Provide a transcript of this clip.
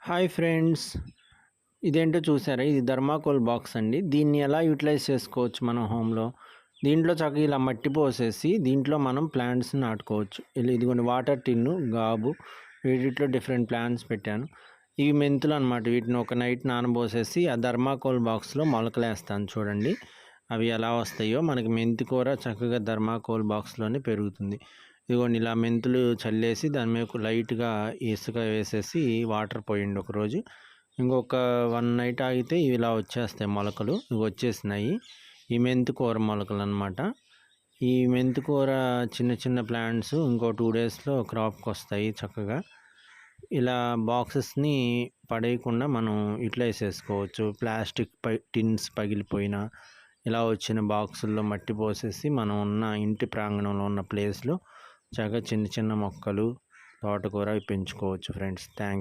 Hi friends, ఇదేంటో చూసారా? ఇది థర్మాకోల్ బాక్స్ అండి. దీన్ని ఎలా యూటిలైజ్ చేసుకోవచ్చు మనం హోమ్లో. దీంట్లో చక్కగా ఇలా మట్టి పోసేసి దీంట్లో మనం ప్లాంట్స్ నాటుకోవచ్చు. ఇదిగోండి వాటర్ టిన్ను, గాబు, వీటిలో డిఫరెంట్ ప్లాంట్స్ పెట్టాను. ఇవి మెంతులు అనమాట. వీటిని ఒక నైట్ నానబోసేసి ఆ థర్మాకోల్ బాక్స్లో మొలకలేస్తాను చూడండి. అవి ఎలా వస్తాయో మనకి మెంతి కూర చక్కగా థర్మాకోల్ బాక్స్లోనే పెరుగుతుంది. ఇదిగోండి ఇలా మెంతులు చల్లేసి దాని మీద లైట్గా ఇసుక వేసేసి వాటర్ పోయండి ఒకరోజు. ఇంకొక 1 నైట్ ఆగితే ఇవి ఇలా వచ్చేస్తాయి మొలకలు. ఇవి వచ్చేసినాయి. ఈ మెంతి కూర మొలకలు అనమాట. ఈ మెంతి కూర చిన్న చిన్న ప్లాంట్స్ ఇంకో 2 డేస్లో క్రాప్కి వస్తాయి చక్కగా. ఇలా బాక్సెస్ని పడేయకుండా మనం యూటిలైజ్ చేసుకోవచ్చు. ప్లాస్టిక్ టిన్స్ పగిలిపోయిన ఇలా వచ్చిన బాక్సుల్లో మట్టి పోసేసి మనం ఉన్న ఇంటి ప్రాంగణంలో ఉన్న ప్లేస్లో చక్కగా చిన్న చిన్న మొక్కలు, తోటకూర అవి పెంచుకోవచ్చు ఫ్రెండ్స్. థ్యాంక్స్.